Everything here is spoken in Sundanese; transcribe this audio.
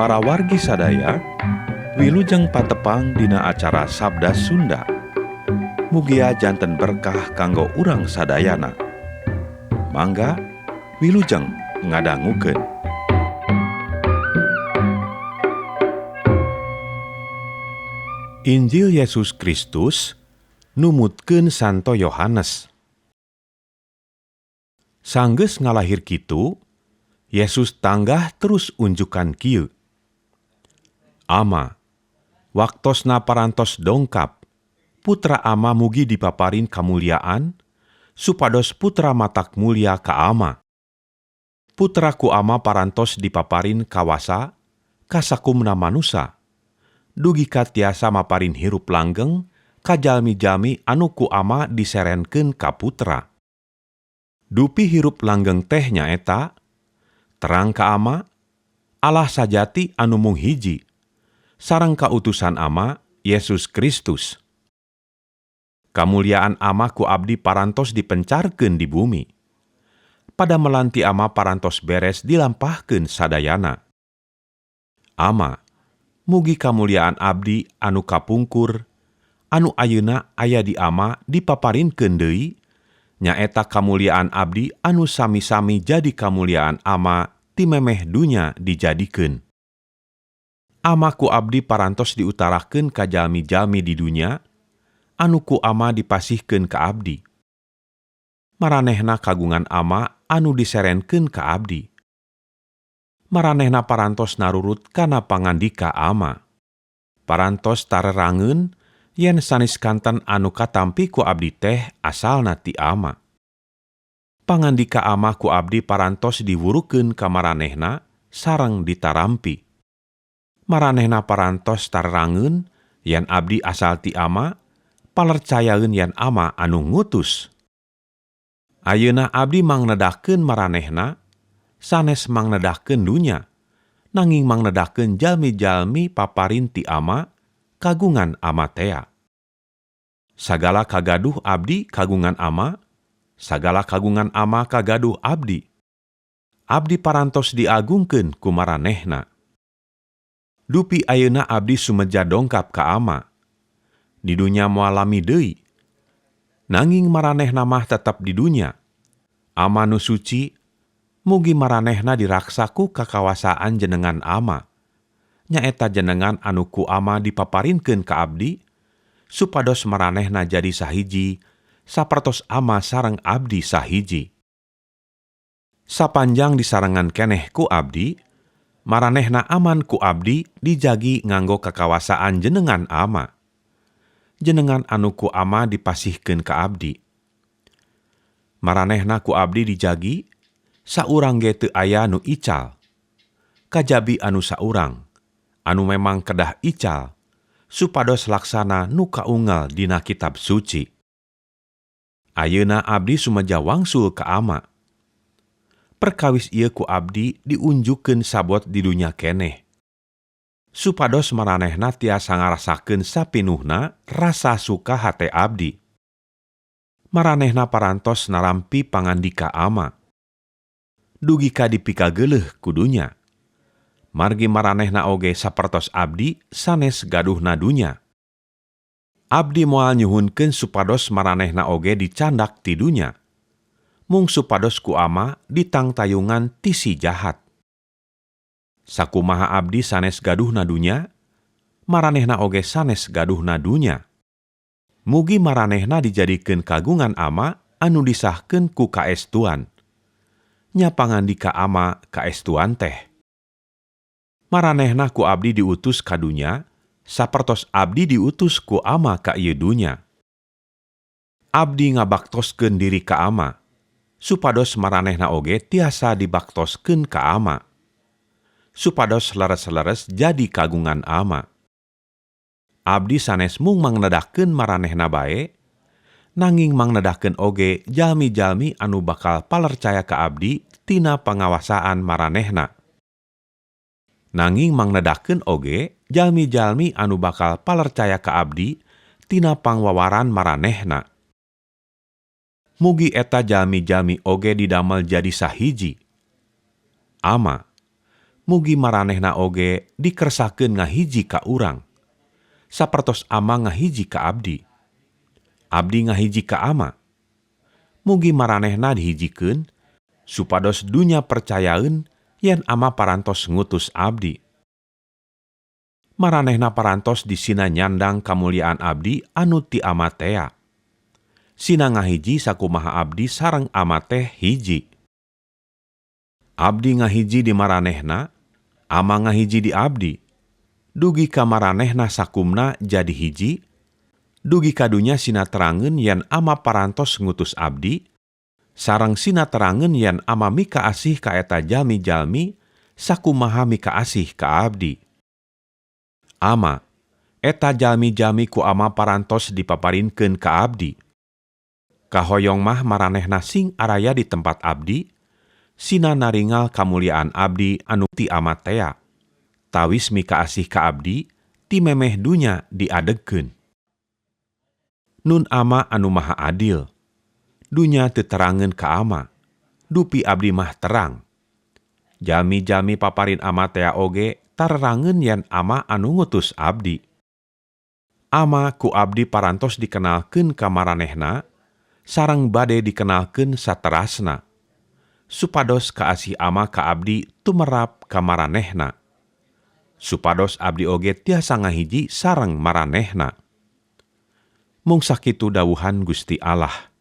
Para wargi sadaya, wilujeng patepang dina acara Sabda Sunda. Mugia janten berkah kanggo urang sadayana. Mangga wilujeng ngadangukeun. Injil Yesus Kristus numutkeun Santo Yohanes. Sanggeus ngalahir kitu, Yesus tanggah terus unjukan kieu. Ama, waktosna parantos dongkap, putra Ama mugi dipaparin kamuliaan, supados putra matak mulia ka Ama. Putra ku Ama parantos dipaparin kawasa, kasakumna manusa, dugi ka tiasa maparin hirup langgeng, ka jalmi-jalmi anu ku Ama diserenkeun ka putra. Dupi hirup langgeng teh nyaeta, terang ka Ama, Allah sajati anu mung hiji, sareng kautusan Ama, Yesus Kristus. Kamuliaan Ama ku abdi parantos dipencarkeun di bumi. Pada melanti Ama parantos beres dilampahkeun sadayana. Ama, mugi kamuliaan abdi anu kapungkur, anu ayeuna aya di Ama dipaparinkeun deui, nyaeta kamuliaan abdi anu sami-sami jadi kamuliaan Ama ti memeh dunya dijadikeun. Ama ku abdi parantos diutarakeun ka jalmi-jalmi di dunya, anu ku Ama dipasihkeun ka abdi. Maranehna kagungan Ama anu diserenkeun ka abdi. Maranehna parantos narurut kana pangandika Ama. Parantos tarerangeun yen sanis kanten anu katampi ku abdi teh asalna ti Ama. Pangandika Ama ku abdi parantos diwurukeun ka maranehna sareng ditarampi. Maranehna parantos tarerangeun yen abdi asal ti Ama, palercayaeun yen Ama anu ngutus. Ayeuna abdi mangnedahkeun maranehna, sanes mangnedahkeun dunya, nanging mangnedahkeun jalmi-jalmi paparin ti Ama, kagungan Ama tea. Sagala kagaduh abdi kagungan Ama, sagala kagungan Ama kagaduh abdi. Abdi parantos diagungkeun ku maranehna. Dupi ayeuna abdi sumeja dongkap ka Ama. Di dunya moal lami deui. Nanging maranehna mah tetep di dunya. Ama nu suci, mugi maranehna diraksaku kakawasaan jenengan Ama. Nyaeta jenengan anu ku Ama dipaparinkeun ka abdi, supados maranehna jadi sahiji, sapertos Ama sareng abdi sahiji. Sapanjang disarengan keneh ku abdi, maranehna aman ku abdi dijagi nganggo kakawasaan jenengan Ama. Jenengan anu ku Ama dipasihkeun ka abdi. Maranehna ku abdi dijagi, saurang ge teu aya nu ical. Kajabi anu saurang, anu memang kedah ical, supados laksana nu kaunggal dina kitab suci. Ayeuna abdi sumeja wangsul ka Ama. Perkawis ieu ku abdi diunjukkeun sabot di dunya keneh. Supados maranehna tiasa ngarasakeun sapinuhna rasa suka hate abdi. Maranehna parantos narampi pangandika Ama. Dugi ka dipikageuleuh ku dunya. Margi maranehna oge sapertos abdi sanes gaduhna dunya. Abdi moal nyuhunkeun supados maranehna oge dicandak ti dunya. Mung supados ku Ama ditangtayungan ti si jahat. Sakumaha abdi sanes gaduhna dunya, maranehna oge sanes gaduhna dunya. Mugi maranehna dijadikeun kagungan Ama anu disahkeun ku kaestuan. Nya pangandika Ama kaestuan teh. Maranehna ku abdi diutus ka dunya, sapertos abdi diutus ku Ama ka ieu dunya. Abdi ngabaktoskeun diri ka Ama, supados maranehna oge tiasa dibaktoskeun ka Ama. Supados leres-leres jadi kagungan Ama. Abdi sanes mung mangnedahkeun maranehna bae, nanging mangnedahkeun oge jalmi-jalmi anu bakal palercaya ka abdi tina pangawasaan maranehna. Nanging mangnedahkeun oge jalmi-jalmi anu bakal palercaya ka abdi tina pangwawaran maranehna. Mugi eta jalmi-jalmi oge didamel jadi sahiji. Ama, mugi maranehna oge dikersakeun ngahiji ka urang, sapertos ama ngahiji ka abdi, abdi ngahiji ka ama. Mugi maranehna dihijikeun, supados dunya percayaeun yen ama parantos ngutus abdi. Maranehna parantos disina nyandang kamuliaan abdi anu ti ama tea. Sina ngahiji sakumaha abdi sareng ama teh hiji. Abdi ngahiji di maranehna, ama ngahiji di abdi. Dugi ka maranehna sakumna jadi hiji, dugi kadunya sinaterangeun yen ama parantos ngutus abdi, sareng sinaterangeun yen ama mika asih ka eta jalmi-jalmi sakumaha mika asih ka abdi. Ama, eta jalmi-jalmi ku ama parantos dipaparinkeun ka abdi. Kahoyong mah maranehna sing araya di tempat abdi, sina naringal kamuliaan abdi anu ti ama tea, tawis mika asih ka abdi, ti memeh dunya diadegkeun. Nun ama anu maha adil, dunya teu terangeun ka ama, dupi abdi mah terang. Jalmi-jalmi paparin ama tea oge tarerangeun yen ama anu ngutus abdi. Ama ku abdi parantos dikenalkeun ka maranehna, sareng bade dikenalkeun saterasna, supados kaasih ama ka abdi tumerap ka maranehna, supados abdi oge tiasa ngahiji sareng maranehna. Mung sakitu dawuhan Gusti Allah.